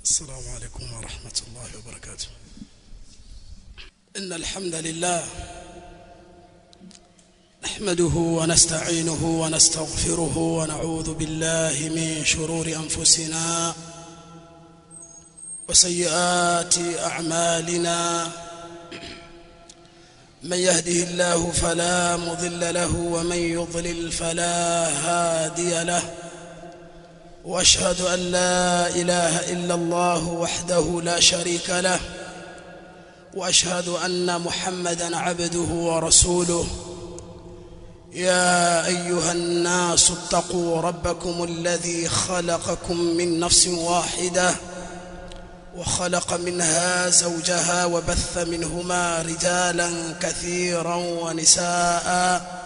السلام عليكم ورحمة الله وبركاته. إن الحمد لله نحمده ونستعينه ونستغفره ونعوذ بالله من شرور أنفسنا وسيئات أعمالنا. من يهده الله فلا مضل له ومن يضلل فلا هادي له. واشهد ان لا اله الا الله وحده لا شريك له واشهد ان محمدا عبده ورسوله. يا ايها الناس اتقوا ربكم الذي خلقكم من نفس واحده وخلق منها زوجها وبث منهما رجالا كثيرا ونساء.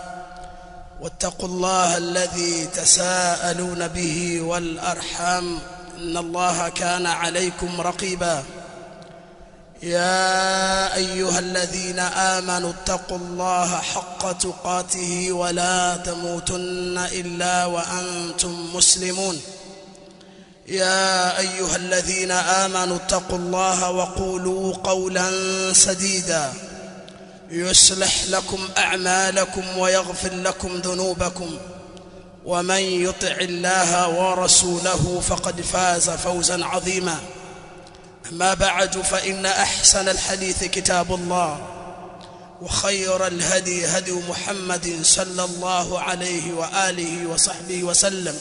واتقوا الله الذي تساءلون به والأرحام إن الله كان عليكم رقيبا. يا أيها الذين آمنوا اتقوا الله حق تقاته ولا تموتن إلا وأنتم مسلمون. يا أيها الذين آمنوا اتقوا الله وقولوا قولا سديدا يصلح لكم أعمالكم ويغفر لكم ذنوبكم. ومن يطع الله ورسوله فقد فاز فوزا عظيما. أما بعد فإن أحسن الحديث كتاب الله وخير الهدي هدي محمد صلى الله عليه وآله وصحبه وسلم.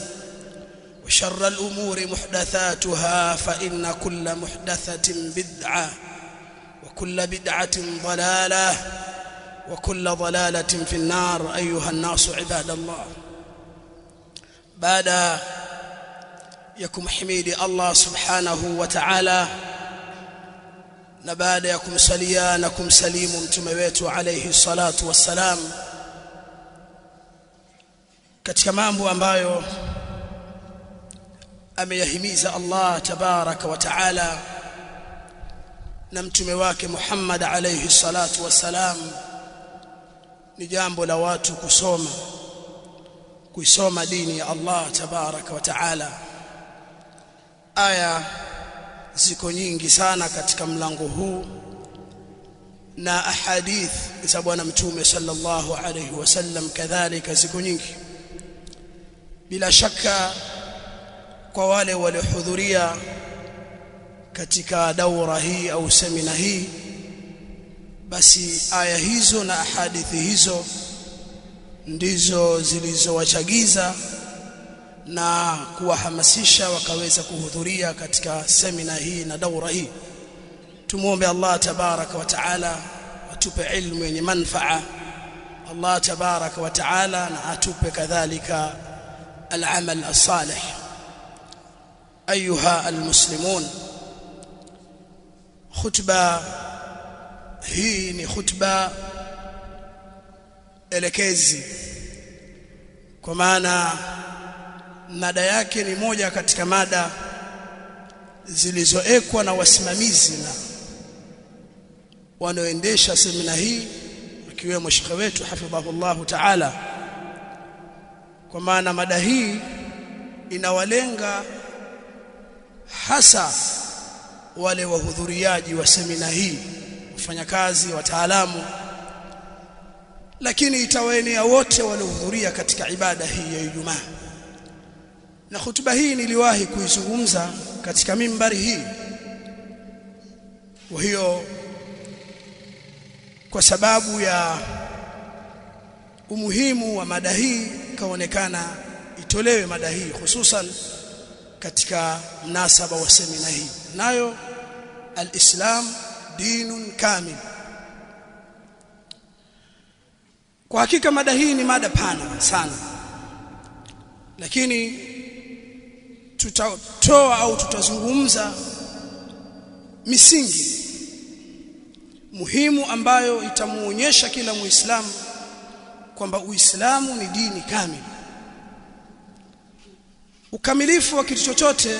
وشر الأمور محدثاتها فإن كل محدثة بدعة وكل بدعة ضلالة وكل ضلالة في النار. أيها الناس عباد الله، بعد يكم حميد الله سبحانه وتعالى نبعد يكم سليانكم سليم متمويت عليه الصلاة والسلام katika mambo ambayo ameyahimiza Allah tabaraka wa taala na mtume wake Muhammad alayhi salatu wassalam ni jambo la watu kuisoma dini ya Allah tabaraka wa taala. Aya ziko nyingi sana katika mlango huu na ahadith za bwana mtume sallallahu alayhi wasallam kadhalika ziko nyingi. Bila shaka kwa wale waliohudhuria katika daura hii au semina hii, basi aya hizo na hadithi hizo ndizo zilizowachagiza na kuwahamasisha wakaweza kuhudhuria katika semina hii na daura hii. Tumuombe Allah tabaraka wa taala atupe ilmu yenye manfaa. Allah tabaraka wa taala na atupe kadhalika al-amal as-salih. Ayuha al-muslimun, khutba hii ni khutba elekezi, kwa maana mada yake ni moja katika mada zilizoekwa na wasimamizi na wanaoendesha semina hii, akiwemo shekhe wetu hafidhahullah taala. Kwa maana mada hii inawalenga hasa wale wahudhuriaji wa semina hii, wafanyakazi, wataalamu, lakini itawaenea wote waliohudhuria katika ibada hii ya Ijumaa. Na hutuba hii niliwahi kuizungumza katika mimbari hii. Kwa hiyo kwa sababu ya umuhimu wa mada hii kaonekana itolewe mada hii hususan katika mnasaba wa semina hii, nayo al-Islam dinun kamil. Kwa hakika mada hii ni mada pana sana, lakini tutatoa au tutazungumza misingi muhimu ambayo itamuonyesha kila Muislamu kwamba Uislamu ni dini kamili. Ukamilifu wa kitu chochote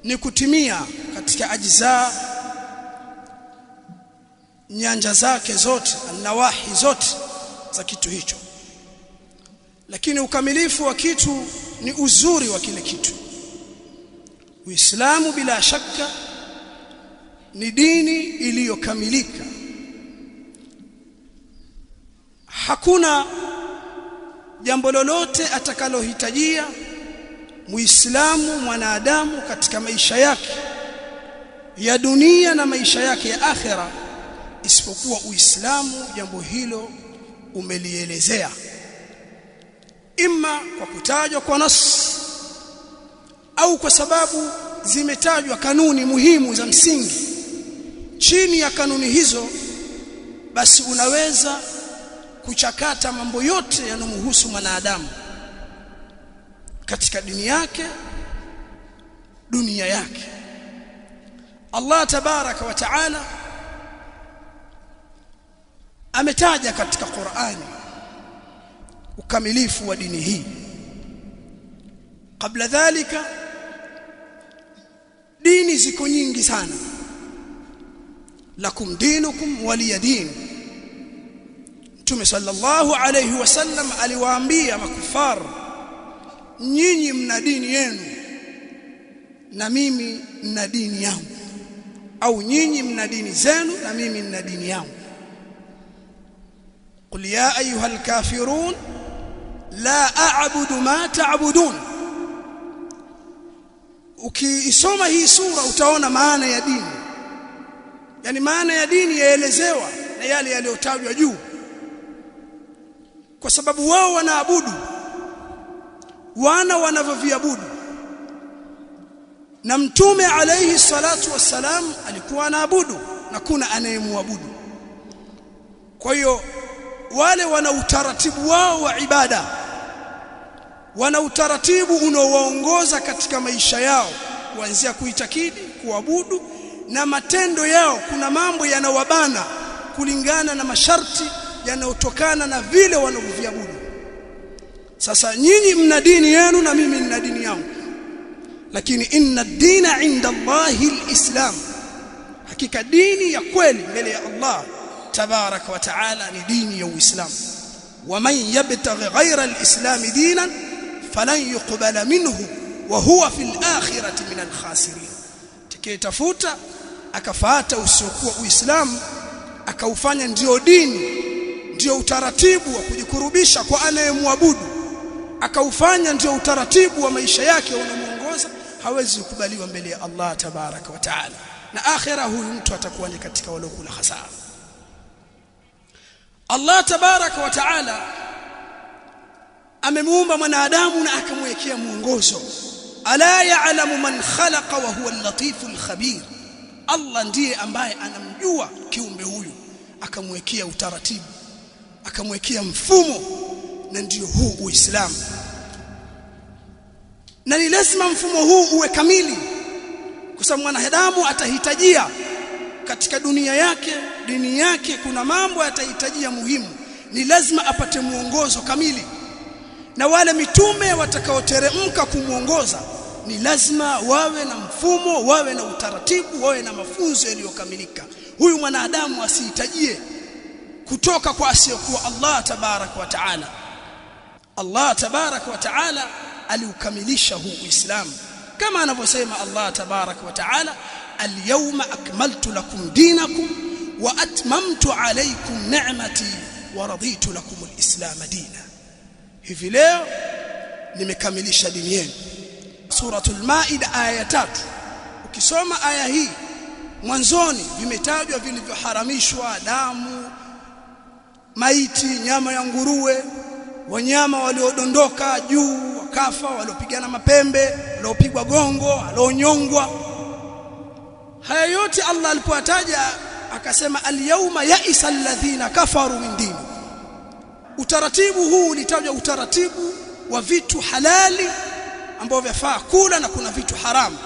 ni kutimia katika ajza, nyanja zake zote, nawahi zote za kitu hicho. Lakini ukamilifu wa kitu ni uzuri wa kile kitu. Uislamu bila shaka ni dini iliyokamilika. Hakuna jambo lolote atakalohitajia Muislamu mwanadamu katika maisha yake ya dunia na maisha yake ya akhera isipokuwa Uislamu jambo hilo umelielezea, imma kwa kutajwa kwa nas au kwa sababu zimetajwa kanuni muhimu za msingi. Chini ya kanuni hizo basi unaweza kuchakata mambo yote yanomhusu mwanadamu katika dini yake, dunia yake. Allah tabaraka wa taala ametaja katika Qur'ani ukamilifu wa dini hii. Kabla dhalika dini ziko nyingi sana. Lakum dinukum waliyadin. Mtume sallallahu alayhi wasallam aliwaambia makufar, nyinyi mna dini yenu na mimi nina dini yangu, au nyinyi mna dini zenu na mimi nina dini yangu. Qul ya ayyuhal kafirun la a'budu ma ta'budun. Ukiisoma hii sura utaona maana ya dini, yani maana ya dini yaelezewa na yale yaliyotajwa juu, kwa sababu wao wanaabudu wanavyoviabudu, na Mtume alayhi salatu wassalam alikuwa anaabudu na kuna anayemuabudu. Kwa hiyo wale wana utaratibu wao wa ibada, wana utaratibu unaowaongoza katika maisha yao, kuanzia kuitakidi, kuabudu na matendo yao. Kuna mambo yanawabana kulingana na masharti yanayotokana na vile wanavyoviabudu. Sasa nyinyi mna dini yenu na mimi nina dini yangu, lakini inna ad-dina 'inda Allahi al-Islam. Hakika dini ya kweli mbele ya Allah tabaraka wa taala ni dini ya Uislamu. Wa man yabtaghi ghayra al-islam dinan falan yuqbala minhu wa huwa fil akhirati min al-khasirin. Tikitafuta akafuata usiokuwa Uislamu akaufanya ndio dini, ndio utaratibu wa kujikurubisha kwa anayemwabudu, akaufanya ndio utaratibu wa maisha yake unamuongoza, hawezi kukubaliwa mbele ya Allah tabaraka wa taala, na akhira huyu mtu atakuwa ni katika waliokula hasara. Allah tabaraka wa taala amemuumba mwanadamu na akamwekea mwongozo. Ala ya'lamu man khalaqa wa huwa al-latiful khabir. Allah ndiye ambaye anamjua kiumbe huyu, akamwekea utaratibu, akamwekea mfumo, na ndio huu Uislamu. Na ni lazima mfumo huu uwe kamili, kwa sababu mwanadamu atahitajia katika dunia yake, dini yake, kuna mambo atahitajia muhimu, ni lazima apate muongozo kamili. Na wale mitume watakaoteremka kumuongoza ni lazima wawe na mfumo, wawe na utaratibu, wawe na mafunzo yaliyokamilika. Huyu mwanadamu asihitajie kutoka kwa asiyokuwa Allah tabaraka wa taala. Allah tabaraka wa taala aliukamilisha huu Uislamu kama anavyosema Allah tabaraka wa taala, al-yawma akmaltu lakum dinakum wa atmamtu alaykum ni'mati wa raditu lakum al-islam dina. Hivi leo nimekamilisha dini yenu. Suratul Maida aya 3. Ukisoma aya hii mwanzoni vimetajwa vilivyoharamishwa: damu, maiti, nyama ya nguruwe, wanyama waliodondoka juu wakafa, waliopigana mapembe, waliopigwa gongo, walionyongwa. Haya yote Allah alipotaja akasema al-yawma ya'isa alladhina kafaru min dini. Utaratibu huu ulitajwa utaratibu wa vitu halali ambao vyafaa kula na kuna vitu haramu.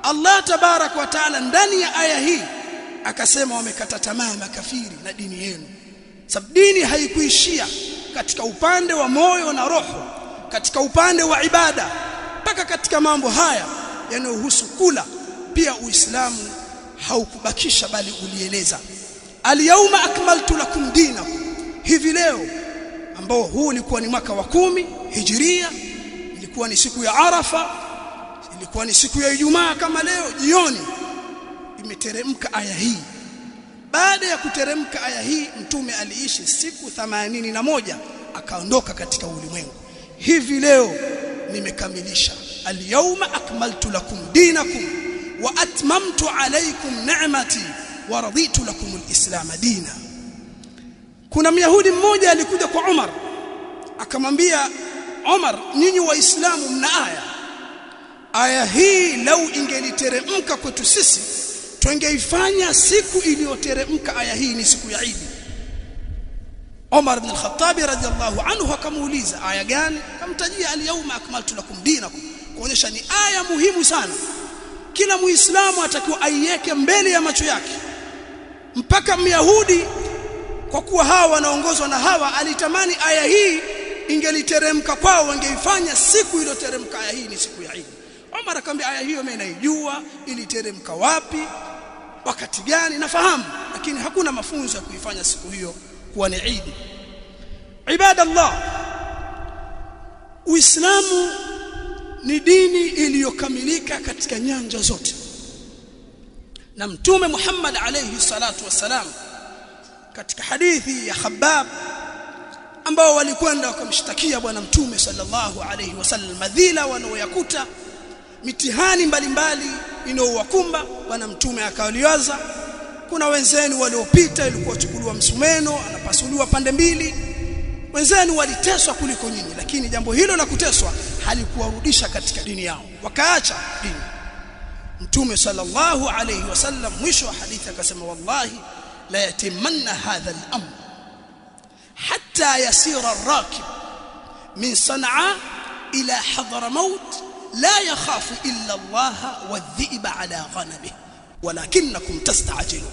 Allah tabarak wa taala ndani ya aya hii akasema wamekata tamaa makafiri na dini yenu. Sababu dini haikuishia katika upande wa moyo na roho, katika upande wa ibada, mpaka katika mambo haya yanayohusu kula pia Uislamu haukubakisha, bali ulieleza al-yawma akmaltu lakum dinakum. Hivi leo ambao huu ulikuwa ni mwaka wa 10 Hijria, ilikuwa ni siku ya Arafa, ilikuwa ni siku ya Ijumaa kama leo jioni imeteremka aya hii. Baada ya kuteremka aya hii mtume aliishi siku 81 akaondoka katika ulimwengu. Hivi leo nimekamilisha, al-yawma akmaltu lakum dinakum wa atmamtu alaykum ni'mati wa raditu lakum al-islam dina. Kuna Myahudi mmoja alikuja kwa Umar akamwambia, Umar, nyinyi waislamu mna aya hii lau ingeliteremka kwetu sisi tungeifanya siku iliyoteremka aya hii ni siku ya Eid. Umar ibn al-Khattab radhiyallahu anhu akamuuliza aya gani? Akamtajia al-yawma akmaltu lakum dinakum, kuonyesha ni aya muhimu sana. Kila muislamu atakiwa aiweke mbele ya macho yake. Mpaka Myahudi, kwa kuwa hawa wanaongozwa na hawa, alitamani aya hii ingeliteremka kwao, wangeifanya siku iliyoteremka aya hii ni siku ya Eid. Umar akamwambia, aya hiyo mimi naijua, iliteremka wapi, wakati gani nafahamu, lakini hakuna mafunzo ya kuifanya siku hiyo kuwa ni Eid. Ibadallah, Uislamu ni dini iliyokamilika katika nyanja zote, na Mtume Muhammad alayhi salatu wasalam katika hadithi ya Khabbab ambao walikwenda wakamshtakia bwana Mtume sallallahu alayhi wasallam madhila wanaoyakuta, mitihani mbalimbali inaowakumba, bwana Mtume akawaliwaza, kuna wenzenu waliopita ilikuwa chukuliwa msumeno anapasuliwa pande mbili, wenzenu waliteswa kuliko nyinyi, lakini jambo hilo la kuteswa halikuwarudisha katika dini yao, wakaacha dini. Mtume sallallahu alayhi wasallam mwisho wa hadithi akasema, wallahi la yatimanna hadha al-amr hatta yasira ar-rakib min Sanaa ila Hadramaut la yakhafu illa Allah wadh-dhi'ba ala ghanamihi walakinakum tasta'jilun.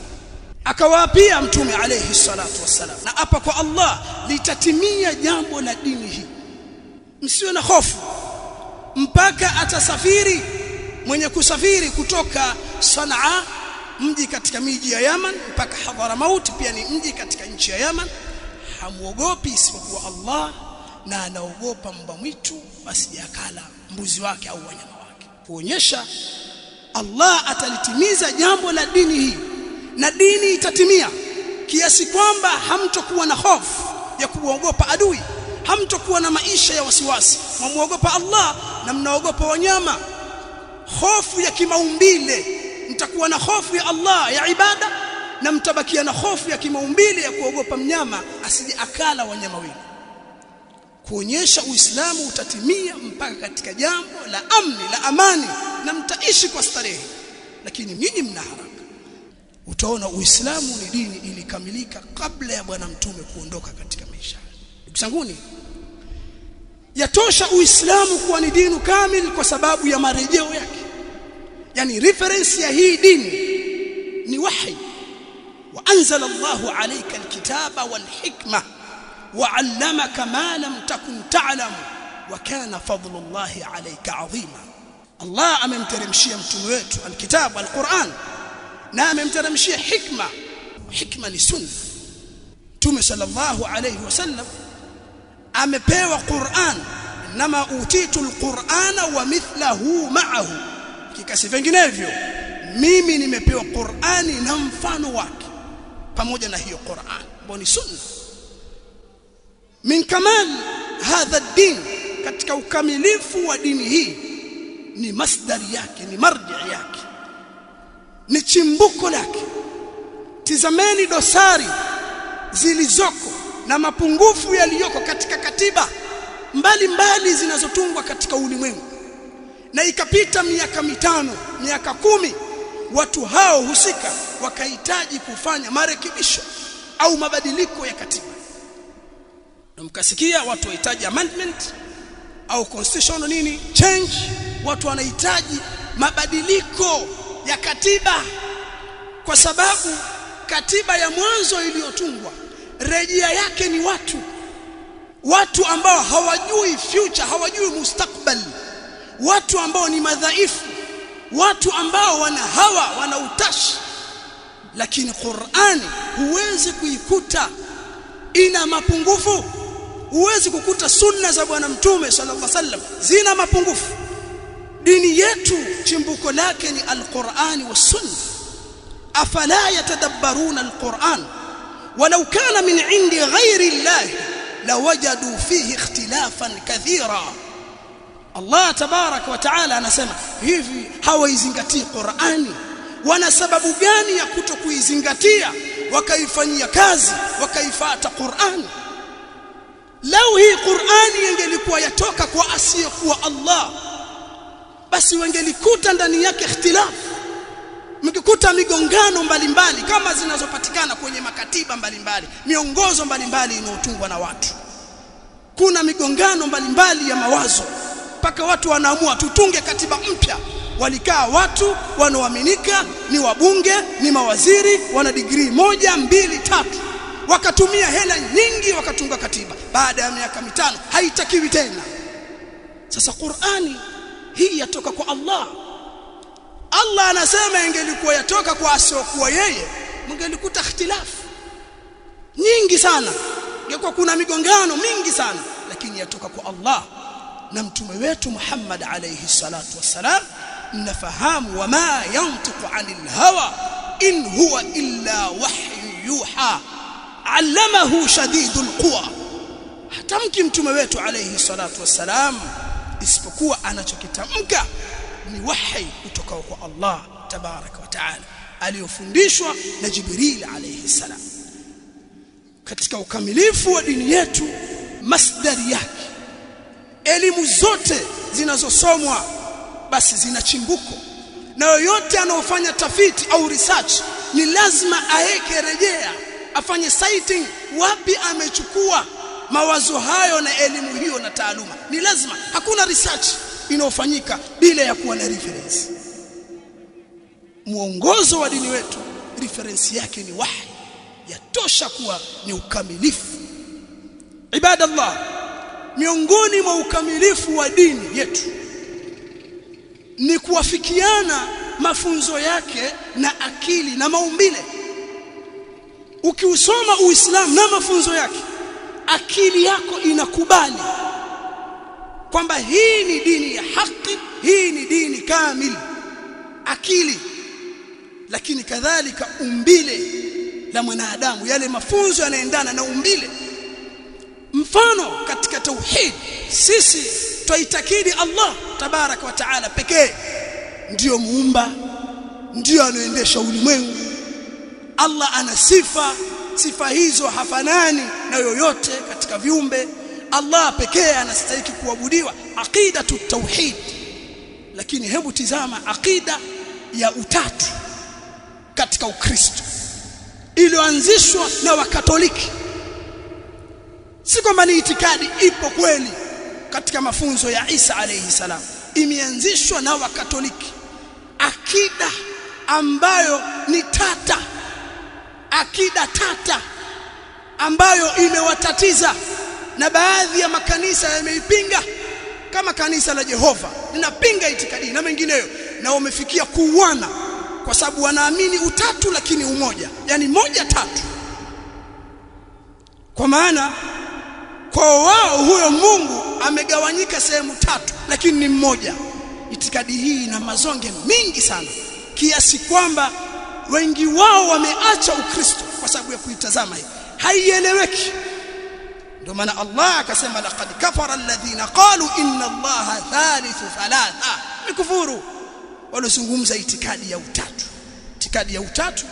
Akawaapia Mtume alayhi salatu wasalam, na hapa kwa Allah litatimia jambo la dini hii, msiwe na hofu mpaka atasafiri mwenye kusafiri kutoka Sanaa, mji katika miji ya Yaman, mpaka Hadramaut, pia ni mji katika nchi ya Yaman, hamuogopi isipokuwa Allah, na anaogopa mbwa mwitu asije akala mbuzi wake au wanyama wake, kuonyesha Allah atalitimiza jambo la dini hii, na dini itatimia kiasi kwamba hamtokuwa na hofu ya kuogopa adui, hamtokuwa na maisha ya wasiwasi, mmuogopa Allah na mnaogopa wanyama. Hofu ya kimaumbile, mtakuwa na hofu ya Allah ya ibada, na mtabakia na hofu ya kimaumbile ya kuogopa mnyama asije akala wanyama wenu, kuonyesha Uislamu utatimia mpaka katika jambo la amni, la amani, na mtaishi kwa starehe, lakini nyinyi mna haraka. Utaona Uislamu ni dini ilikamilika kabla ya bwana Mtume kuondoka katika maisha. Ndugu zanguni, yatosha Uislamu kuwa ni dini kamili kwa sababu ya marejeo yake. Yani reference ya hii dini ni wahi. Wa anzala Allahu alayka alkitaba walhikma wa 'allamaka ma lam takun ta'lam wa kana fadlullahi alayka 'azima. Allah amemteremshia mtume wetu alkitabu alquran, na amemteremshia hikma. Hikma ni sunna. Mtume sallallahu alayhi wasallam amepewa Qur'an, nama utitu alqur'ana wa mithlahu ma'ahu, kikasi vinginevyo mimi nimepewa Qur'ani na mfano wake pamoja na hiyo Qur'an, ambayo ni sunna. Min kamal hadha ad-din, katika ukamilifu wa dini hii ni masdari yake, ni marji yake, ni chimbuko lake. Tizameni dosari zilizoko na mapungufu yaliyoko katika katiba mbalimbali zinazotungwa katika ulimwengu, na ikapita miaka 5, miaka 10, watu hao husika wakahitaji kufanya marekebisho au mabadiliko ya katiba, na mkasikia watu wahitaji amendment au constitutional nini change, watu wanahitaji mabadiliko ya katiba, kwa sababu katiba ya mwanzo iliyotungwa rejea yake ni watu ambao hawajui future, hawajui mustakbal, watu ambao ni madhaifu, watu ambao wana hawa, wana utashi. Lakini Qur'ani huwezi kuikuta ina mapungufu, huwezi kukuta sunna za bwana Mtume sallallahu alaihi wasallam zina mapungufu. dini yetu chimbuko lake ni al-Qur'ani was Sunnah. Afala yatadabbaruna al-Qur'an walau kana min 'indi ghayri Allah lawajadu fihi ikhtilafan kathira. Allah tabarak wa taala anasema hivi, hawaizingatii Qur'ani. Wana sababu gani ya kutokuizingatia wakaifanyia kazi wakaifuata Qur'ani? Lau hii Qur'ani ingelikuwa yatoka kwa asiyekuwa Allah, basi wangelikuta ndani yake ikhtilaf, mngekuta migongano mbalimbali kama zinazopatikana kwenye makatiba mbalimbali, miongozo mbalimbali inayotungwa na watu. Kuna migongano mbalimbali ya mawazo mpaka watu wanaamua tutunge katiba mpya. Walikaa watu wanaoaminika ni wabunge, ni mawaziri, wana degree 1, 2, 3, wakatumia hela nyingi wakatunga katiba. Baada ya miaka 5 haitakiwi tena. Sasa Qur'ani hii yatoka kwa Allah. Allah anasema ingelikuwa yatoka kwa asiyokuwa yeye, mngelikuta ikhtilaf nyingi sana, ingekuwa kuna migongano mingi sana, lakini yatoka kwa Allah na mtume wetu Muhammad alayhi salatu wassalam. Nafahamu wama yantiqu 'anil hawa in huwa illa wahyu yuha 'allamahu shadidul quwa. Hatamki mtume wetu alayhi salatu wassalam isipokuwa anachokitamka ni wahi kutoka kwa Allah tabaraka wa taala, aliyofundishwa na Jibril alayhi salam. Katika ukamilifu wa dini yetu, masdari yake, elimu zote zinazosomwa basi zina chimbuko, na yoyote anaofanya tafiti au research ni lazima aeke rejea, afanye citing, wapi amechukua mawazo hayo na elimu hiyo na taaluma. Ni lazima, hakuna research inayofanyika bila ya kuwa na reference. Muongozo wa dini wetu reference yake ni wahi, yatosha kuwa ni ukamilifu. Ibadallah, miongoni mwa ukamilifu wa dini yetu ni kuwafikiana mafunzo yake na akili na maumbile. Ukiusoma Uislamu na mafunzo yake, akili yako inakubali kwamba hii ni dini ya haki, hii ni dini kamili, akili. Lakini kadhalika umbile la mwanadamu, yale mafunzo yanaendana na umbile. Mfano, katika tauhid sisi twaitakidi Allah tabaraka wa taala pekee ndio muumba, ndio anaendesha ulimwengu. Allah ana sifa hizo hafanani na yoyote katika viumbe. Allah pekee anastahili kuabudiwa, aqidatu tauhid. Lakini hebu tizama aqida ya utatu katika Ukristo iliyoanzishwa na Wakatoliki. Si kwamba ni itikadi ipo kweli katika mafunzo ya Isa alayhi salam, imeanzishwa na Wakatoliki. Akida ambayo ni tata, akida tata ambayo imewatatiza, na baadhi ya makanisa yameipinga, kama kanisa la Jehova linapinga itikadi na mengineyo, na wamefikia kuuana kwa sababu wanaamini utatu lakini umoja, yani moja tatu. Kwa maana kwa wao huyo Mungu amegawanyika sehemu tatu lakini ni mmoja. Itikadi hii ina mazonge mingi sana, kiasi kwamba wengi wao wameacha Ukristo kwa sababu ya kuitazama hii, haieleweki. Ndio maana Allah akasema laqad kafara alladhina qalu inna Allaha thalithu thalatha. Mikufuru walozungumza itikadi ya utatu. Itikadi ya utatu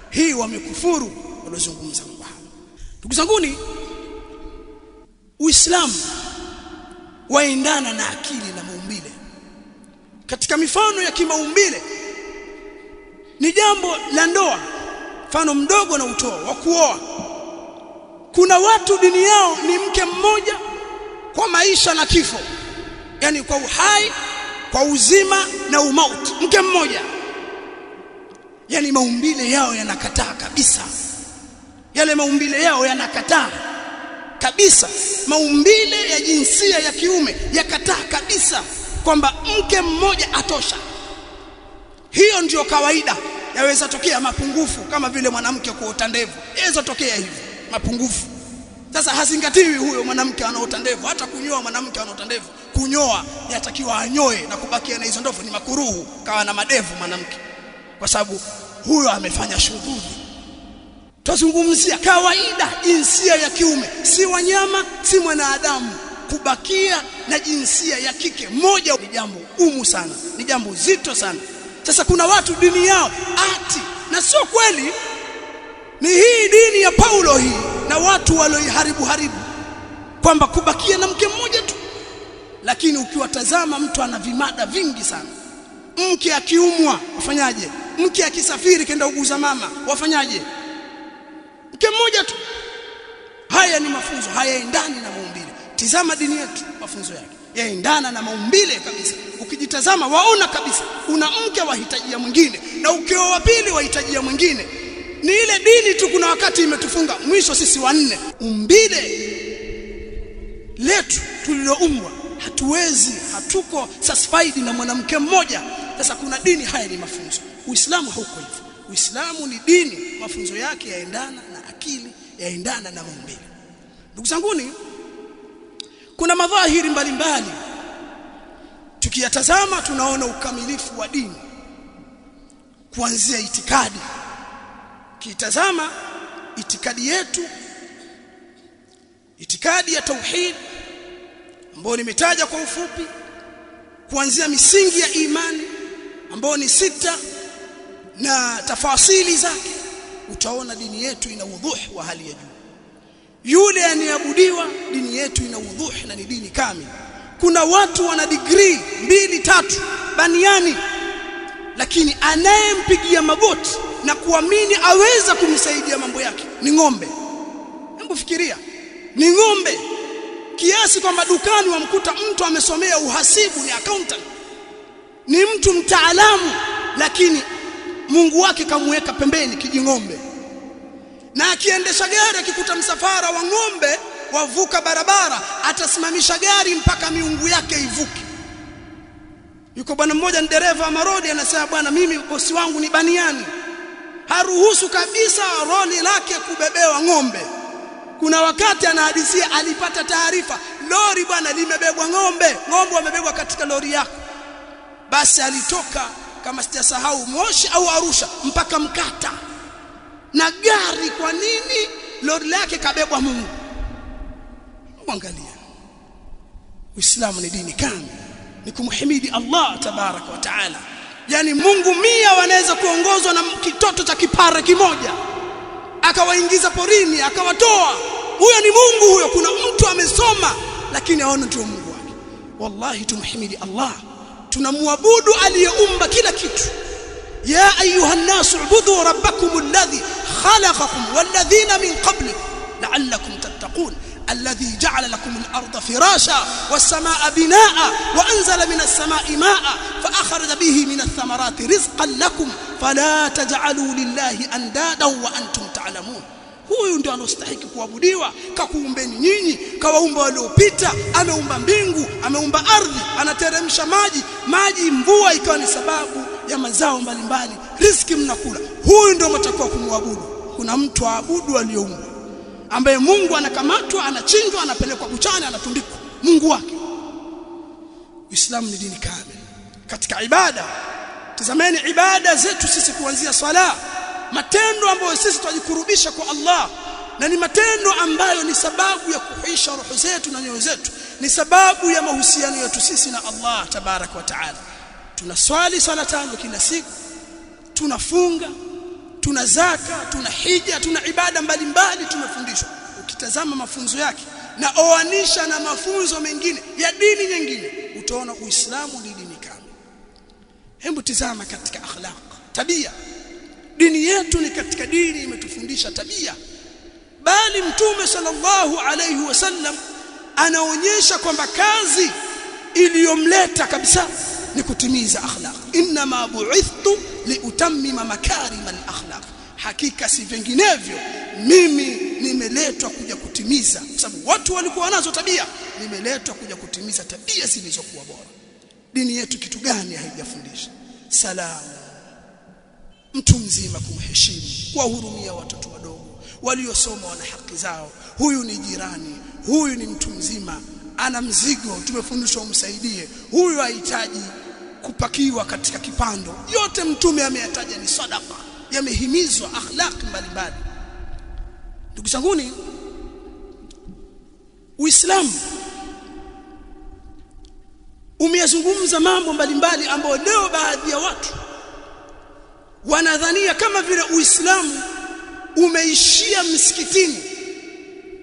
hii wamekufuru walozungumza mambo haya. Ndugu zanguni, Uislamu waendana na akili na maumbile. Katika mifano ya kimaumbile ni jambo la ndoa, mfano mdogo na utoa wa kuoa. Kuna watu dini yao ni mke mmoja kwa maisha na kifo, yani kwa uhai, kwa uzima na umauti, mke mmoja. Yani maumbile yao yanakataa kabisa, yale maumbile yao yanakataa kabisa. Maumbile ya jinsia ya kiume yakataa kabisa kwamba mke mmoja atosha. Hiyo ndio kawaida. Yaweza tokea mapungufu kama vile mwanamke kuota ndevu, yaweza tokea hivi mapungufu, Sasa hazingatiwi huyo mwanamke anaota ndevu, hata kunyoa mwanamke anaota ndevu. Kunyoa yatakiwa anyoe na kubakia na hizo ndevu ni makuruhu, kawa na madevu mwanamke. Kwa sababu huyo amefanya shughuli. Tuzungumzia kawaida jinsia ya kiume, si wanyama, si mwanadamu. Kubakia na jinsia ya kike moja ni jambo gumu sana, ni jambo zito sana. Sasa kuna watu dini yao ati, na sio kweli, ni hii dini ya Paulo hii na watu walioiharibu kwamba kubakia na mke mmoja tu. Lakini ukiwatazama mtu ana vimada vingi sana. Mke akiumwa wafanyaje? Mke akisafiri kenda uguza mama wafanyaje? Mke mmoja tu. Haya ni mafunzo, hayaendani na maumbile. Tizama dini yetu, mafunzo yake yaendana na maumbile kabisa. Ukijitazama waona kabisa una mke wahitajia mwingine, na ukeo wa pili wahitajia mwingine. Ni ile dini tu kuna wakati imetufunga. Mwisho sisi wanne, umbile letu tuliloumbwa hatuko satisfied na mwanamke mmoja. Sasa kuna dini, haya ni mafunzo. Uislamu hauko hivyo. Uislamu ni dini, mafunzo yake yaendana na akili, yaendana na maumbile. Ndugu zanguni, kuna madhahiri mbalimbali tukiyatazama tunaona ukamilifu wa dini kuanzia itikadi. Kitazama itikadi yetu, itikadi ya tauhid ambayo nimetaja kwa ufupi, kuanzia misingi ya imani ambayo ni 6 na tafasili zake, utaona dini yetu ina udhuhi wa hali ya juu. Yule aniabudiwa, dini yetu ina udhuhi na ni dini kamili. Kuna watu wana degree 2-3 baniani, lakini anayempigia magoti na kuamini aweza kumsaidia mambo yake ni ng'ombe. Hebu fikiria, ni ng'ombe, kiasi kwamba dukani wamkuta mtu amesomea uhasibu, ni accountant, ni mtu mtaalamu, lakini Mungu wake kamweka pembeni kijing'ombe. Na akiendesha gari akikuta msafara wa ng'ombe wavuka barabara, atasimamisha gari mpaka miungu yake ivuke. Yuko bwana mmoja ni dereva wa marodi, anasema bwana, mimi bosi wangu ni baniani, haruhusu kabisa roli lake kubebewa ng'ombe. Kuna wakati anahadisia alipata taarifa lori bwana limebebwa ng'ombe wamebebwa katika lori yako. Basi alitoka kama sijasahau Moshi au Arusha mpaka Mkata na gari. Kwa nini? Lori lake kabebwa Mungu. Angalia, Uislamu ni dini kamili, ni kumhimidi Allah tabaraka wa taala. Yani Mungu 100 wanaweza kuongozwa na kitoto cha kipara kimoja, akawaingiza porini akawatoa. Huyo ni Mungu huyo. Kuna mtu amesoma lakini aona ndio Mungu wake. Wallahi tumhimidi Allah, tunamwabudu aliyeumba kila kitu. Ya ayuha an-nasu ubudu rabbakum alladhi khalaqakum walladhina min qablikum la'allakum tattaqun الذي جعل لكم الأرض فراشا والسماء بناء وأنزل من السماء ماء فأخرج به من الثمرات رزقا لكم فلا تجعلوا لله أندادا وأنتم تعلمون. Huyu ndio anastahili kuabudiwa. Kakuumbeni nyinyi, kawaumba waliopita, ameumba mbingu, ameumba ardhi, anateremsha maji mvua ikawa ni sababu ya mazao mbalimbali, riziki mnakula. Huyu ndio mtakuwa kumwabudu. Kuna mtu aabudu aliyeumba, ambaye Mungu anakamatwa, anachinjwa, anapelekwa kuchani, anatundikwa, Mungu wake. Uislamu ni dini kamili. Katika ibada, tazameni ibada zetu sisi kuanzia swala, matendo ambayo sisi tunajikurubisha kwa Allah, na ni matendo ambayo ni sababu ya kuhuisha roho zetu na nyoyo zetu, ni sababu ya mahusiano yetu sisi na Allah tabaraka wa taala. Tunaswali swala 5 kila siku, tunafunga, tuna zaka, tuna hija, tuna ibada mbalimbali tumefundishwa. Ukitazama mafunzo yake na oanisha na mafunzo mengine ya dini nyingine, utaona Uislamu ni dini kamili. Hebu tizama katika akhlaq, tabia. Dini yetu ni katika dini imetufundisha tabia, bali Mtume sallallahu alayhi wasallam anaonyesha kwamba kazi iliyomleta kabisa ni kutimiza akhlaq. Inma bu'ithtu liutammima makarim al-akhlaq, hakika si vinginevyo mimi nimeletwa kuja kutimiza, kwa sababu watu walikuwa nazo tabia, nimeletwa kuja kutimiza tabia zilizokuwa bora. Dini yetu kitu gani haijafundisha? Salamu, mtu mzima kumheshimu, kuwahurumia watoto wadogo, waliosoma wana haki zao. Huyu ni jirani, huyu ni mtu mzima, ana mzigo, tumefundishwa umsaidie. Huyu hahitaji kupakiwa katika kipando. Yote mtume ameyataja ni sadaqa, yamehimizwa akhlaq mbalimbali. Ndugu zanguni, Uislamu umeyazungumza mambo mbalimbali ambayo leo baadhi ya watu wanadhania kama vile Uislamu umeishia msikitini.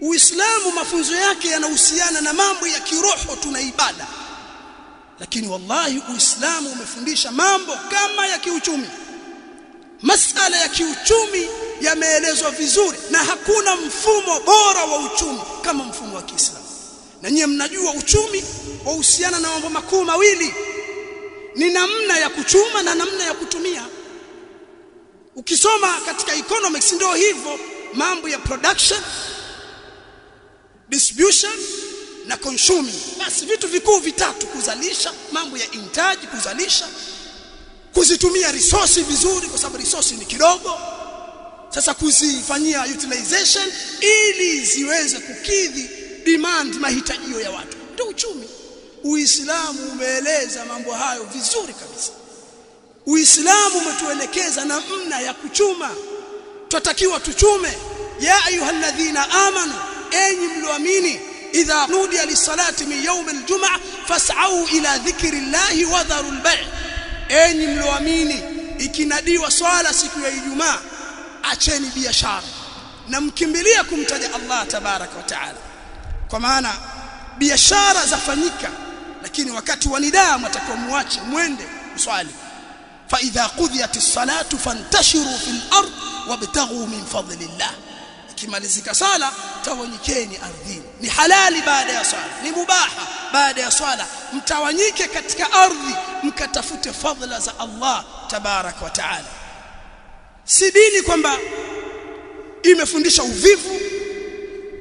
Uislamu mafunzo yake yanahusiana na mambo ya kiroho, tuna ibada. Lakini wallahi Uislamu umefundisha mambo kama ya kiuchumi. Masala ya kiuchumi yameelezwa vizuri, na hakuna mfumo bora wa uchumi kama mfumo wa Kiislamu. Na nyinyi mnajua uchumi wahusiana na mambo makuu mawili, ni namna ya kuchuma na namna ya kutumia. Ukisoma katika economics ndio hivyo, mambo ya production, distribution na consuming. Basi vitu vikuu vitatu: kuzalisha, mambo ya intaji, kuzalisha, kuzitumia resources vizuri, kwa sababu resources ni kidogo. Sasa kuzifanyia utilization ili ziweze kukidhi demand, mahitajio ya watu, ndio uchumi. Uislamu umeeleza mambo hayo vizuri kabisa. Uislamu umetuelekeza namna ya kuchuma. Tunatakiwa tuchume. Ya ayyuhalladhina amanu, enyi mlioamini, idha nudiya lis-salati min yawm al-jum'ah fas'au ila dhikrillahi wa dharul bay'. Enyi mlioamini, ikinadiwa swala siku ya Ijumaa, acheni biashara na mkimbilia kumtaja Allah tabaraka wa taala. Kwa maana biashara zafanyika, lakini wakati wa nidaa mtakuwa muache mwende uswali. Fa idha qudiyatis salatu fantashiru fil ard wabtaghu min fadlillah. Ikimalizika sala tawanyikeni ardhini. Ni halali baada ya swala, ni mubaha baada ya swala mtawanyike katika ardhi mkatafute fadhila za Allah tabaraka wa taala. Si dini kwamba imefundisha uvivu,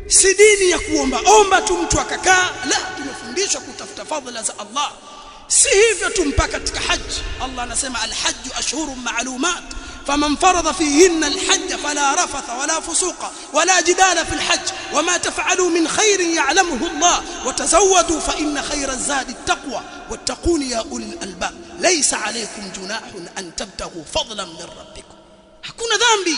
si dini ya kuomba tu mtu akakaa. La, tumefundishwa kutafuta fadhila za Allah. Si hivyo tu, mpaka katika haji Allah anasema al-hajj ashhurun ma'lumat faman farada fihinna al-hajj fala rafatha wala fusuqa wala jidala fil hajj wama taf'alu min khairin ya'lamuhu Allah watazawwadu fa inna khayra az-zadi at-taqwa wattaquni ya ulil albab laysa alaykum junahun an tabtaghu fadlan min rabbikum. Hakuna dhambi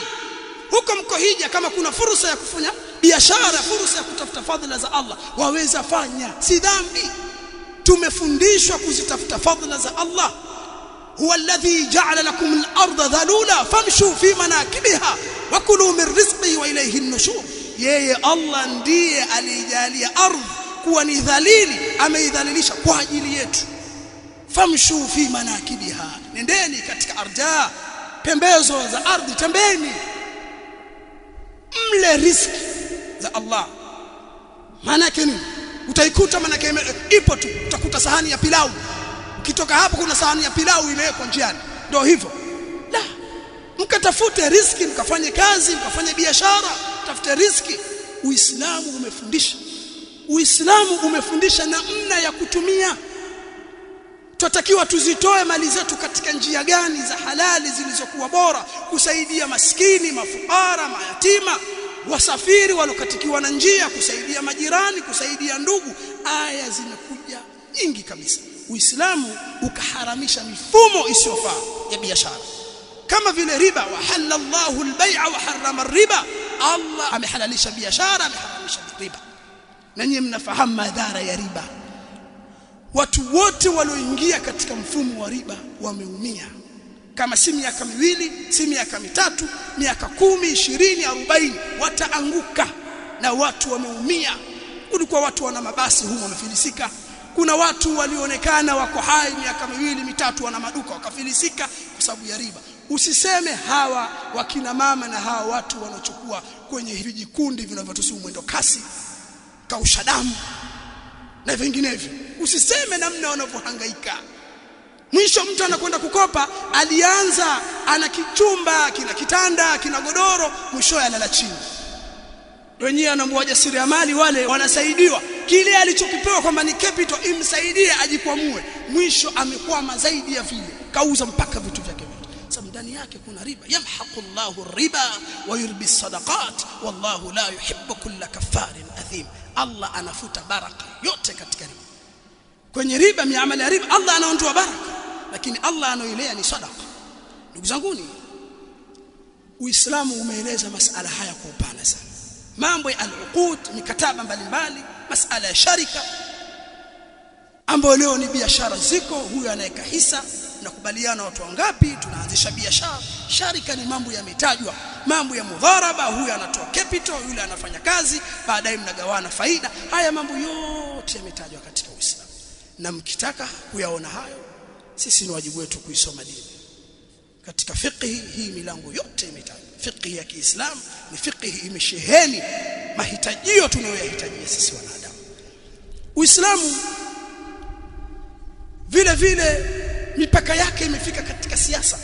huko mko hija, kama kuna fursa ya kufanya biashara, fursa ya kutafuta fadhila za Allah, waweza fanya, si dhambi. Tumefundishwa kuzitafuta fadhila za Allah. Huwa alladhi ja'ala lakum al-ardha dhalula famshu fi manakibiha wa kulu min rizqihi wa ilayhi an-nushur. Yeye Allah ndiye alijalia ardhi kuwa ni dhalili, ameidhalilisha kwa ajili yetu. Famshu fi manakibiha, nendeni katika arja, pembezo za ardhi, tembeni mle riziki za Allah. Maana yake nini? Utaikuta maana yake ipo tu, utakuta sahani ya pilau, ukitoka hapo kuna sahani ya pilau imewekwa njiani. Ndio hivyo. La, mkatafute riziki, mkafanye kazi, mkafanye biashara, tafute riziki. Uislamu umefundisha namna ya kutumia. Tunatakiwa tuzitoe mali zetu katika njia gani za halali zilizokuwa bora, kusaidia maskini, mafukara, mayatima, wasafiri walokatikiwa na njia, kusaidia majirani, kusaidia ndugu. Aya zimekuja nyingi kabisa. Uislamu ukaharamisha mifumo isiyofaa ya biashara, kama vile riba. Wa halallahu al-bay'a wa harrama ar-riba. Allah amehalalisha biashara, ameharamisha riba. Na nyinyi mnafahamu madhara ya riba. Watu wote walioingia katika mfumo wa riba wameumia. Kama si miaka miwili, si miaka mitatu, miaka 10, 20, 40 wataanguka, na watu wameumia. Kulikuwa watu wana mabasi humo wamefilisika. Kuna watu walionekana wako hai miaka miwili mitatu wana maduka wakafilisika kwa sababu ya riba. Usiseme hawa wakina mama na hawa watu wanaochukua kwenye vijikundi vinavyotusiu mwendo kasi, kausha damu na vinginevyo. Usiseme namna wanavyohangaika. Mwisho mtu anakwenda kukopa, alianza ana kichumba, kina kitanda, kina godoro, mwisho analala chini. Wenyewe anamwaja siriamali wale wanasaidiwa. Kile alichokipewa kwamba ni capital imsaidie ajikwamue, mwisho amekwama zaidi ya vile, kauza mpaka vitu vyake. sababu ndani yake kuna riba. Yamhaqu Allahu riba wa yurbi sadaqat wallahu la yuhibbu kulla kaffarin athim. Allah anafuta baraka yote katika riba. Kwenye riba, miamala ya riba, Allah anaondoa baraka, lakini Allah anoilea ni sadaqa. Ndugu zanguni, Uislamu umeeleza masala haya kwa upana sana. Mambo ya al-uqud, mikataba mbalimbali, masala ya sharika ambayo leo ni biashara ziko, huyu anaweka hisa, nakubaliana watu wangapi tunaanzisha biashara. Sharika ni mambo yametajwa, mambo ya mudharaba, huyu anatoa capital, yule anafanya kazi, baadaye mnagawana faida. Haya mambo yote yametajwa katika Uislamu, na mkitaka kuyaona hayo, sisi ni wajibu wetu kuisoma dini. Katika fiqh hii milango yote imetajwa. Fiqh ya Kiislamu ni fiqh imesheheni mahitajio tunayoyahitajia sisi wanadamu. Uislamu vile vile mipaka yake imefika katika siasa,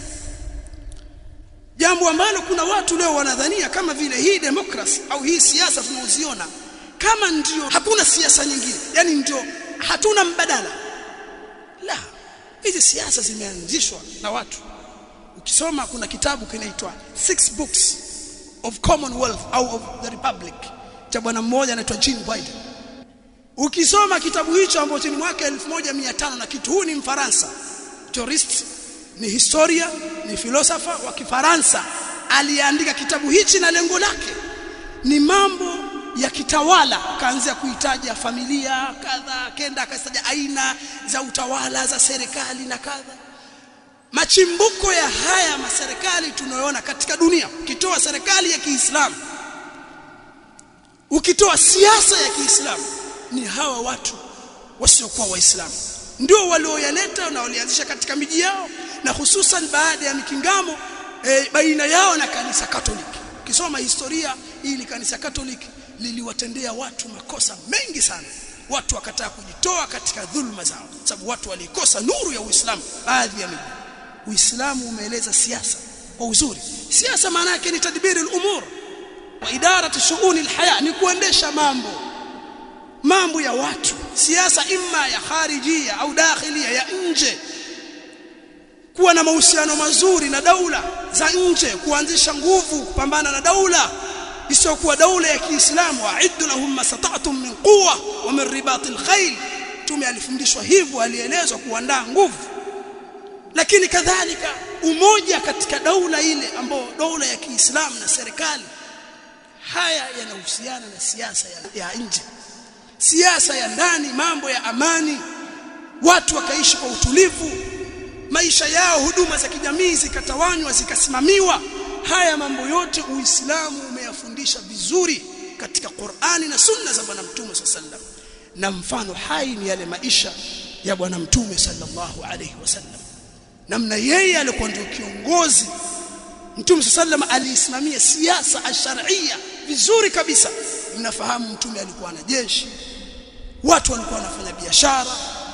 jambo ambalo kuna watu leo wanadhania kama vile hii demokrasi au hii siasa tunaoziona kama ndio hakuna siasa nyingine, yani ndio hatuna mbadala. La, hizi siasa zimeanzishwa na watu. Ukisoma kuna kitabu kinaitwa 6 Books of Commonwealth au of the Republic cha bwana mmoja anaitwa Jean Biden. Ukisoma kitabu hicho ambacho ni mwaka 1500 na kitu, huu ni Mfaransa, tourist, ni historia, ni philosopher wa Kifaransa, aliandika kitabu hichi na lengo lake ni mambo ya kitawala. Kaanza kuitaja familia kadha, kenda akasaja aina za utawala za serikali na kadha. Machimbuko ya haya maserikali tunayoona katika dunia, ukitoa serikali ya Kiislamu, ukitoa siasa ya Kiislamu, ni hawa watu wasiokuwa Waislamu ndio walioyaleta na walianzisha katika miji yao, na hususan baada ya mikingamo baina yao na kanisa Katoliki. Ukisoma historia, ili kanisa Katoliki liliwatendea watu makosa mengi sana. Watu wakataa kujitoa katika dhulma zao sababu watu walikosa nuru ya Uislamu baadhi ya miji. Uislamu umeeleza siasa kwa uzuri. Siasa maana yake ni tadbiri al-umur wa idaratu shu'uni al-haya, ni kuendesha mambo ya watu. Siasa imma ya kharijia au dakhilia, ya nje, kuwa na mahusiano mazuri na daula za nje, kuanzisha nguvu kupambana na daula isiyokuwa daula ya Kiislamu. Wa'iddu lahum masata'tum min quwwa wa min ribatil khayl. Tume alifundishwa hivyo, alielezwa kuandaa nguvu. Lakini kadhalika umoja katika daula ile ambayo daula ya Kiislamu na serikali, haya yanahusiana na siasa ya nje. Siasa ya ndani, mambo ya amani, watu wakaishi kwa utulivu, maisha yao, huduma za kijamii zikatawanywa, zikasimamiwa. Haya mambo yote Uislamu umeyafundisha vizuri katika Qur'ani na Sunna za Bwana Mtume sallallahu, na mfano hai ni yale maisha ya Bwana Mtume sallallahu alayhi wasallam, namna yeye alikuwa ndio kiongozi. Mtume sallallahu aliisimamia siasa ash-shar'iyya vizuri kabisa. Mnafahamu Mtume alikuwa na jeshi, watu walikuwa wanafanya biashara,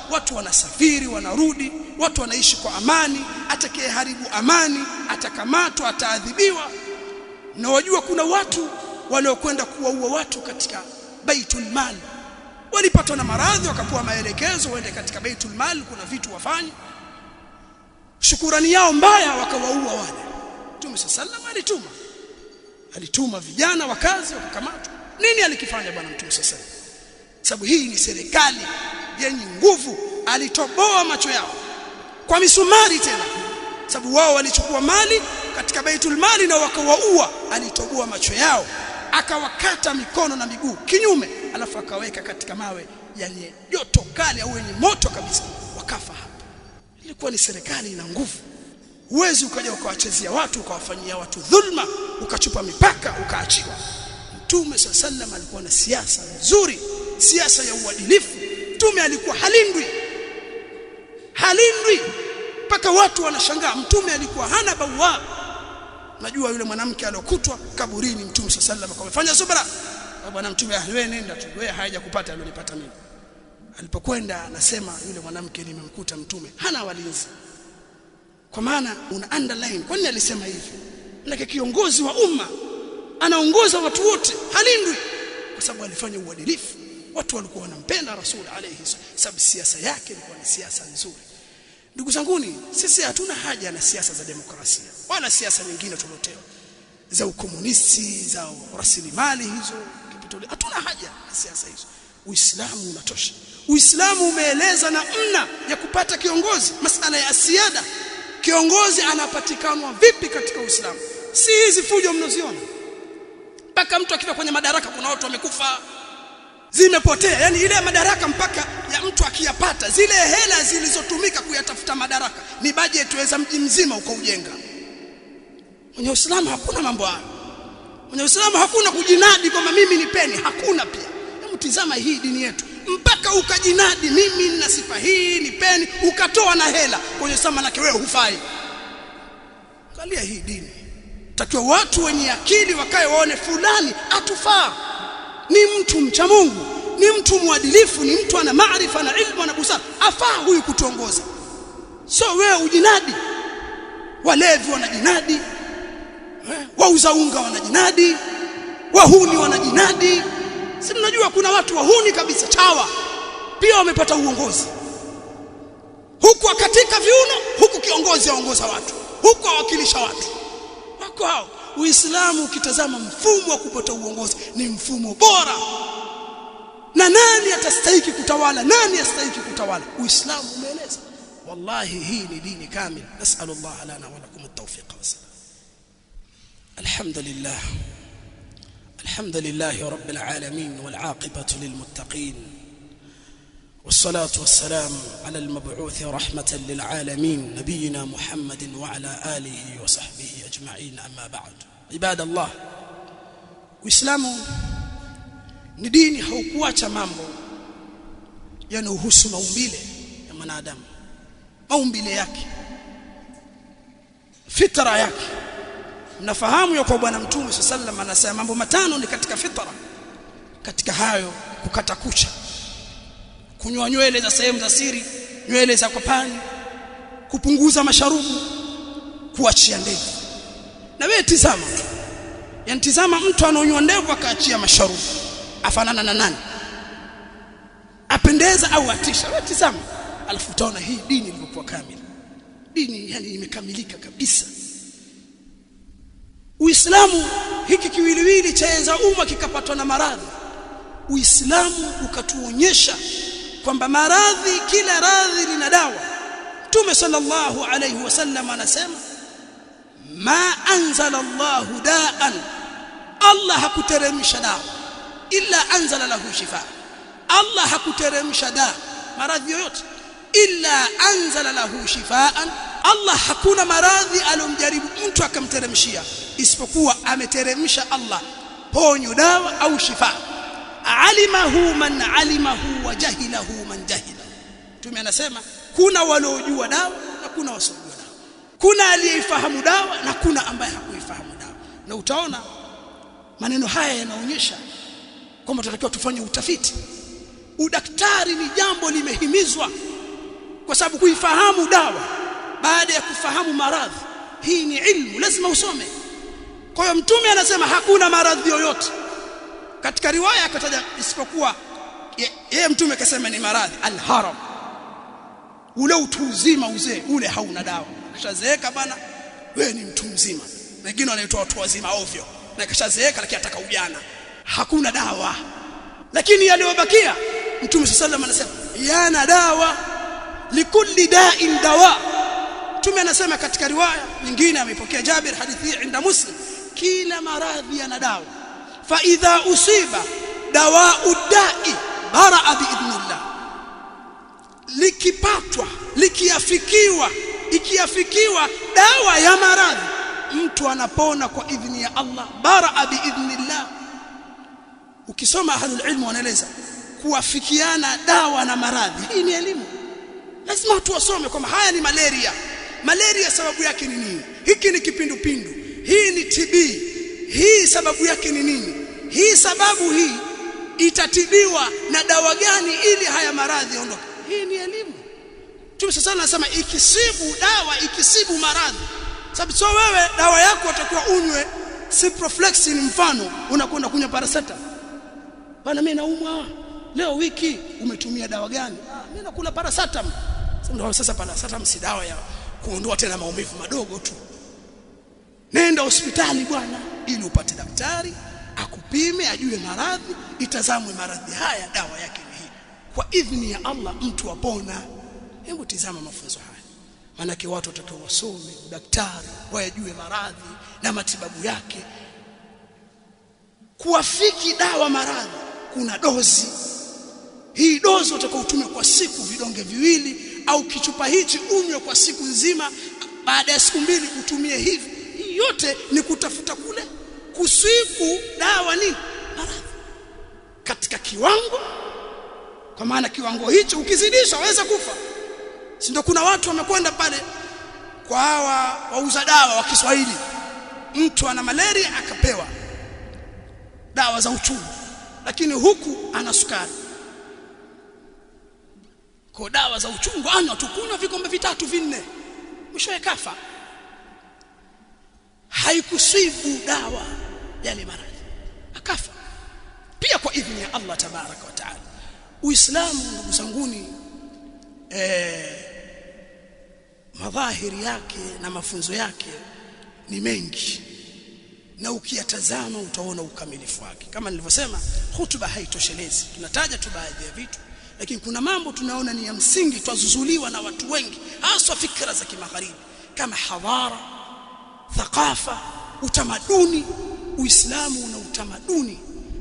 watu wanasafiri wanarudi, watu wanaishi kwa amani. Atakayeharibu amani atakamatwa, ataadhibiwa. Na wajua kuna watu waliokwenda kuwaua watu katika Baitul Mal, walipatwa na maradhi, wakapewa maelekezo waende katika Baitul Mal, kuna vitu wafanye. Shukurani yao mbaya, wakawaua wale. Mtume sallallahu alituma vijana wakazi, wakakamatwa. Nini alikifanya Bwana Mtume sallallahu? Sababu hii ni serikali yenye nguvu. Alitoboa macho yao kwa misumari tena, sababu wao walichukua mali katika Baitul Mali na wakawaua. Alitoboa macho yao, akawakata mikono na miguu kinyume, alafu akaweka katika mawe yenye joto kali au yenye moto kabisa, wakafa hapa. Ilikuwa ni serikali ina nguvu. Huwezi ukaja ukawachezea watu, ukawafanyia watu dhulma, ukachupa mipaka, ukaachiwa. Mtume sallallahu alikuwa na siasa nzuri, siasa ya uadilifu. Mtume alikuwa halindwi mpaka watu wanashangaa. Mtume alikuwa hana bawa. Najua yule mwanamke aliyokutwa kaburini, Mtume sallallahu alikuwa amefanya subra. Bwana Mtume, wewe nenda tu, wewe haijakupata alionipata mimi. Alipokwenda anasema yule mwanamke, nimemkuta Mtume hana walinzi. Kwa maana una underline, kwa nini alisema hivi? Ndio kiongozi wa umma, anaongoza watu wote, halindwi kwa sababu alifanya uadilifu. Watu walikuwa wanampenda Rasul alayhi sababu siasa yake ilikuwa ni siasa nzuri. Ndugu zanguni, sisi hatuna haja na siasa za demokrasia wala siasa nyingine tulotewa za ukomunisti, za rasilimali hizo, kapitali. Hatuna haja na siasa hizo. Uislamu unatosha. Uislamu umeeleza namna ya kupata kiongozi, masala ya siada. Kiongozi anapatikana vipi katika Uislamu? Si hizi fujo mnaziona. Mpaka mtu akiwa kwenye madaraka kuna watu wamekufa, zimepotea. Yani ile madaraka mpaka ya mtu akiyapata, zile hela zilizotumika kuyatafuta madaraka ni budget weza mji mzima ukaujenga. Kwenye Uislamu hakuna mambo hayo. Kwenye Uislamu hakuna kujinadi kama mimi ni peni, hakuna pia. Hebu tizama hii dini yetu. Mpaka ukajinadi mimi nina sifa hii ni peni, ukatoa na hela. Kwenye Uislamu na wewe hufai. Angalia hii dini. Takiwa watu wenye akili wakae waone fulani atufaa. Ni mtu mcha Mungu, ni mtu mwadilifu, ni mtu ana maarifa na ilmu na busara. Afaa huyu kutuongoza. So wewe ujinadi. Walevi wanajinadi, wauza unga wanajinadi, wahuni wanajinadi. Si mnajua kuna watu wahuni kabisa, chawa pia wamepata uongozi. Huku katika viuno, huku kiongozi aongoza watu, huku awakilisha watu. Wako hao. Uislamu ukitazama mfumo wa kupata uongozi ni mfumo bora. Na nani atastahili kutawala, nani astahili kutawala? Uislamu umeeleza. Wallahi hii ni dini kamili. Nas'alullah lana wa lakum at-tawfiq wa salam. Alhamdulillah. Alhamdulillahi rabbil alamin wal 'aqibatu lil muttaqin. والصلاة والسلام على المبعوث رحمة للعالمين نبينا محمد وعلى آله وصحبه أجمعين. أما بعد. عباد الله, Uislamu ni dini haukuacha mambo yanayohusu maumbile ya mwanadamu, maumbile yake, fitra yake. Mnafahamu ya kwa Bwana Mtume sallallahu alayhi wasallam anasema mambo matano ni katika fitra. Katika hayo kukata kucha, kunyoa nywele za sehemu za siri, nywele za kwapani, kupunguza masharubu, kuachia ndevu. Na wewe tizama, yani tizama mtu anonyoa ndevu akaachia masharubu, afanana na nani? Apendeza au atisha? Wewe tizama, alafu utaona hii dini ilikuwa kamili. Dini yani imekamilika kabisa. Uislamu hiki kiwiliwili chaenza umma kikapatwa na maradhi. Uislamu ukatuonyesha kwamba maradhi, kila radhi lina dawa. Mtume sallallahu alayhi wasallam anasema ma anzala Allahu da'an, Allah hakuteremsha dawa illa anzala lahu shifa. Allah hakuteremsha dawa maradhi yoyote illa anzala lahu shifaan. Allah hakuna maradhi alomjaribu mtu akamteremshia isipokuwa ameteremsha Allah ponyo, dawa au shifa. Alimahu man alimahu wa jahilahu man jahila. Mtume anasema kuna waliojua dawa na kuna wasiojua dawa, kuna aliyefahamu dawa na kuna ambaye hakuifahamu dawa. Na utaona maneno haya yanaonyesha kwamba tunatakiwa tufanye utafiti. Udaktari ni jambo limehimizwa, kwa sababu kuifahamu dawa baada ya kufahamu maradhi, hii ni ilmu, lazima usome. Kwa hiyo Mtume anasema hakuna maradhi yoyote. Katika riwaya akataja isipokuwa yeye Mtume akasema ni maradhi al-haram, ule utu uzima, uzee ule hauna dawa. Kishazeeka bana, wewe ni mtu mzima. Wengine wanaitwa watu wazima ovyo, na kishazeeka lakini ataka ujana, hakuna dawa. Lakini yaliyobakia Mtume sallallahu alayhi wasallam anasema yana dawa, likulli da'in dawa. Mtume anasema katika riwaya nyingine amepokea Jabir, hadithi inda Muslim, kila maradhi yana dawa. Fa idha usiba dawa'u da'i bara'a bi idnillah. Likipatwa, ikiafikiwa dawa ya maradhi, mtu anapona kwa idhni ya Allah, bara'a bi idnillah. Ukisoma ahlul ilmu wanaeleza kuafikiana dawa na maradhi, hii ni elimu. Lazima watu wasome kwamba haya ni malaria. Malaria sababu yake ni nini? Hiki ni kipindupindu. Hii ni TB. Hii sababu yake ni nini? Hii sababu hii itatibiwa na dawa gani ili haya maradhi yaondoke? Hii ni elimu. Mtume sasa anasema ikisibu dawa, ikisibu maradhi. Sababu sio wewe dawa yako utakuwa unywe ciprofloxacin, mfano unakwenda kunywa paracetamol. Bana mimi naumwa leo wiki, umetumia dawa gani? Mimi nakula paracetamol. Ndio sasa Paracetamol si dawa ya kuondoa tena maumivu madogo tu. Nenda hospitali bwana ili upate daktari akupime, ajue maradhi, itazamwe maradhi haya, dawa yake ni hii. Kwa idhini ya Allah mtu apona. Hebu tizama mafunzo haya. Maana watu watakiwa wasome daktari, wajue maradhi na matibabu yake. Kuafiki dawa maradhi kuna dozi. Hii dozi utakayotumia kwa siku vidonge viwili au kichupa hichi unywe kwa siku nzima, baada ya siku 2 utumie hivi. Hii yote ni kutafuta kule kusiku dawa nini maradhi katika kiwango, kwa maana kiwango hicho ukizidisha waweza kufa. Si ndio kuna watu wamekwenda pale kwa hawa wauza dawa wa Kiswahili, mtu ana malaria akapewa dawa za uchungu, lakini huku ana sukari. Kwa dawa za uchungu anywa tukunywa vikombe 3 4, mwisho yakafa. Haikusibu dawa yale maradhi, akafa pia kwa idhini ya Allah tabaraka wa taala. Uislamu ndugu zanguni, madhahiri yake na mafunzo yake ni mengi, na ukiyatazama utaona ukamilifu wake. Kama nilivyosema, hutuba haitoshelezi, tunataja tu baadhi ya vitu, lakini kuna mambo tunaona ni ya msingi twazuzuliwa na watu wengi, hasa fikra za kimagharibi kama hadhara, thaqafa, utamaduni. Uislamu una utamaduni,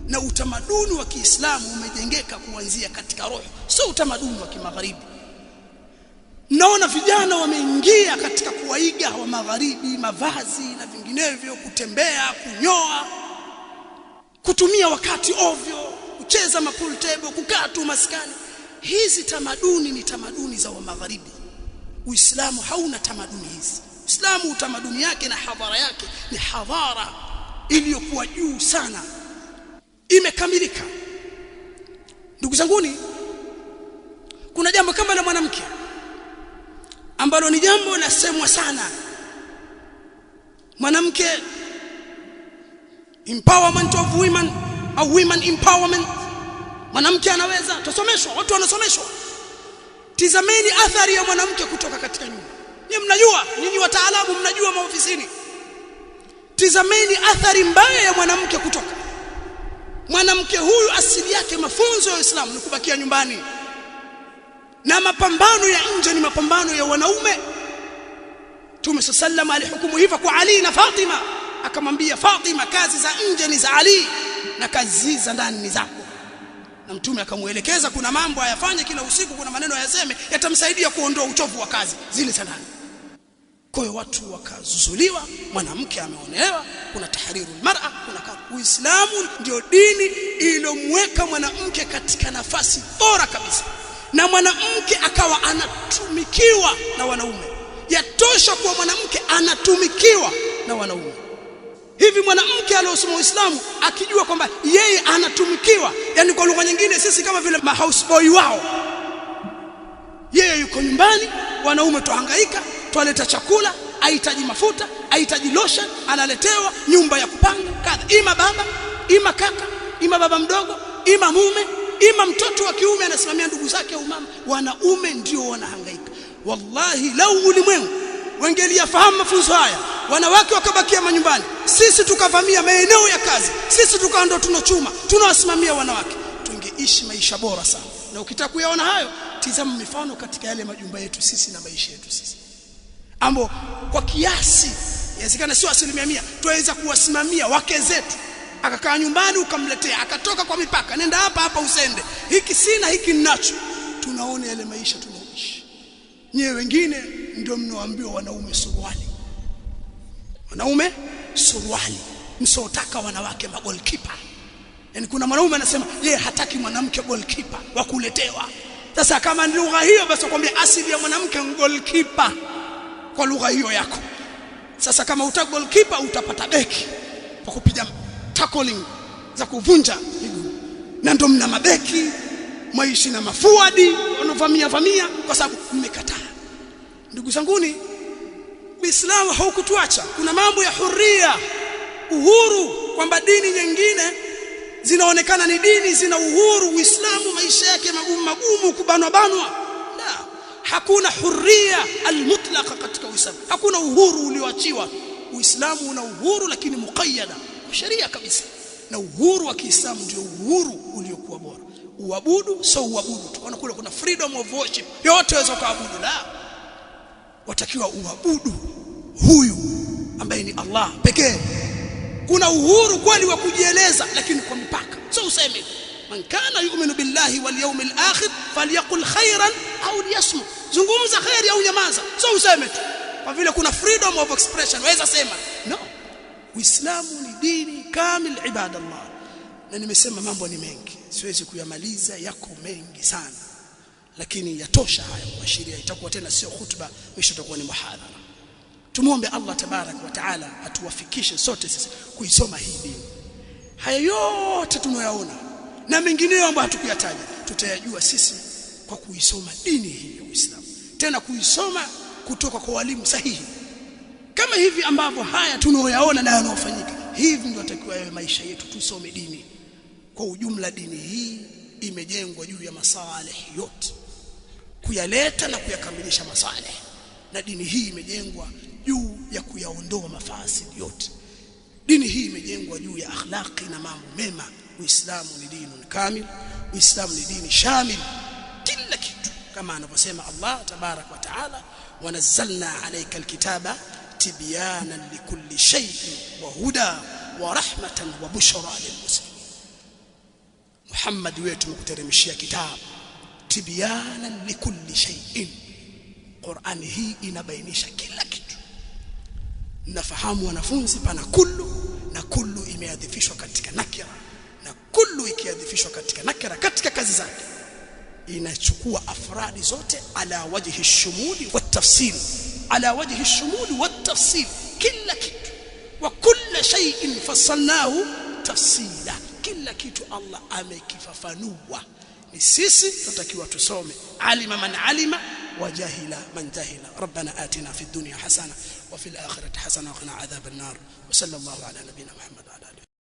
na utamaduni wa Kiislamu umejengeka kuanzia katika roho, sio utamaduni wa kimagharibi. Naona vijana wameingia katika kuwaiga wa magharibi, mavazi na vinginevyo, kutembea, kunyoa, kutumia wakati ovyo, kucheza pool table, kukaa tu maskani. Hizi tamaduni ni tamaduni za wa magharibi. Uislamu hauna tamaduni hizi. Uislamu utamaduni yake na hadhara yake ni hadhara iliyokuwa juu sana, imekamilika. Ndugu zanguni, kuna jambo kama la mwanamke ambalo ni jambo lasemwa sana. Mwanamke, empowerment of women au women empowerment. Mwanamke anaweza, tusomeshwa, watu wanasomeshwa. Tizameni athari ya mwanamke kutoka katika nyumba. Nyinyi mnajua, nyinyi wataalamu mnajua maofisini. Tizameni athari mbaya ya mwanamke kutoka. Mwanamke huyu asili yake mafunzo ya Uislamu ni kubakia nyumbani, na mapambano ya nje ni mapambano ya wanaume. Mtume sallallahu alihukumu hivyo kwa Ali na Fatima, akamwambia Fatima, kazi za nje ni za Ali na kazi za ndani ni zako. Na Mtume akamuelekeza kuna mambo ayafanye kila usiku, kuna maneno yaseme yatamsaidia kuondoa uchovu wa kazi zile za ndani. Kwa hiyo watu wakazuzuliwa, mwanamke ameonewa, kuna tahrirul mar'a, kuna Uislamu ndio dini iliyomweka mwanamke katika nafasi bora kabisa, na mwanamke akawa anatumikiwa na wanaume. Yatosha kuwa mwanamke anatumikiwa na wanaume. Hivi mwanamke aliyosoma Uislamu akijua kwamba yeye anatumikiwa, yani kwa lugha nyingine sisi kama vile houseboy wao, yeye yuko nyumbani, wanaume tuhangaika, tualeta chakula, ahitaji mafuta, ahitaji lotion, analetewa, nyumba ya kupanga kadha, ima baba, ima kaka, ima baba mdogo, ima mume, ima mtoto wa kiume anasimamia ndugu zake au mama. Wanaume ndio wanahangaika. Wallahi lau ulimwengu wangeliyafahamu mafunzo haya, wanawake wakabakia manyumbani, sisi tukavamia maeneo ya kazi, sisi tukaanza tunachuma, tunawasimamia wanawake, tungeishi maisha bora sana. Na ukitaka kuyaona hayo, tizama mifano katika yale majumba yetu sisi na maisha yetu sisi, ambo kwa kiasi inawezekana sio 100% tuweza kuwasimamia wake zetu. Akakaa nyumbani ukamletea, akatoka kwa mipaka, nenda hapa hapa usende, hiki sina hiki ninacho. Tunaona yale maisha tunaoishi. Nyewe wengine ndio mnaoambiwa wanaume suruali, wanaume suruali, msotaka wanawake magolkipa. Yani kuna mwanaume anasema yeye hataki mwanamke goalkeeper wa kuletewa. Sasa kama ni lugha hiyo, basi kwambia asili ya mwanamke goalkeeper kwa lugha hiyo yako. Sasa kama utaka goalkeeper utapata beki kwa kupiga tackling za kuvunja miguu, na ndio mna mabeki maishi na mafuadi wanavamia kwa sababu mmekataa. Ndugu zanguni, Uislamu haukutuacha. Kuna mambo ya huria, uhuru, kwamba dini nyingine zinaonekana ni dini zina uhuru. Uislamu maisha yake magumu kubanwa. La, hakuna hurria almutlaqa katika Uislamu, hakuna uhuru ulioachiwa. Uislamu una uhuru lakini muqayyada sheria kabisa, na uhuru wa Kiislamu ndio uhuru uliokuwa bora. Uabudu sio uabudu tu, kule kuna freedom of worship, yote waweza kuabudu, la watakiwa uabudu huyu ambaye ni Allah pekee. Kuna uhuru kweli wa kujieleza lakini kwa mipaka, sio useme man kana yu'minu billahi wal yawmil akhir falyaqul khairan au liyasmut, zungumza khairi au nyamaza, sio useme tu kwa vile kuna freedom of expression waweza sema. No, Uislamu ni dini kamil ibadallah. Na nimesema mambo ni mengi, siwezi kuyamaliza, yako mengi sana, lakini yatosha haya kuashiria. Itakuwa tena sio khutba, mwisho itakuwa ni muhadhara. Tumuombe Allah tabarak wa taala atuwafikishe sote sisi kuisoma hii dini. Haya yote tunayoyaona na mengineyo ambayo hatukuyataja tutayajua sisi kwa kuisoma dini hii ya Uislamu, tena kuisoma kutoka kwa walimu sahihi. Kama hivi ambavyo haya tunayoyaona na yanayofanyika, hivi ndio atakiwa yawe maisha yetu, tusome dini kwa ujumla. Dini hii imejengwa juu ya masalih yote, kuyaleta na kuyakamilisha masalih, na dini hii imejengwa juu ya kuyaondoa mafasid yote. Dini hii imejengwa juu ya akhlaqi na mambo mema. Uislamu ni dini kamil, Uislamu ni dini shamil, kila kitu kama anavyosema Allah tabarak wa taala, wa nazzalna alayka alkitaba tibyanan likulli shay'in wa huda wa rahmatan wa bushra lilmuslimin. Muhammad wetu mkuteremshia kitabu tibyanan likulli shay'in. Qur'ani hii inabainisha kila kitu. Nafahamu wanafunzi pana kullu, na kullu imeadhifishwa katika nakira, na kullu ikiadhifishwa katika nakira katika kazi zake inachukua afradi zote ala wajhi shumuli wa tafsil, ala wajhi shumuli wa tafsil, kila kitu. Wa kullu shay'in fassalnahu tafsila, kila kitu Allah amekifafanua. Ni sisi tutakiwa tusome alima man alima wa jahila man jahila. Rabbana atina fid dunya hasana wa fil akhirati hasana wa qina adhaban nar. Wa sallallahu ala nabiyyina Muhammad wa ala alihi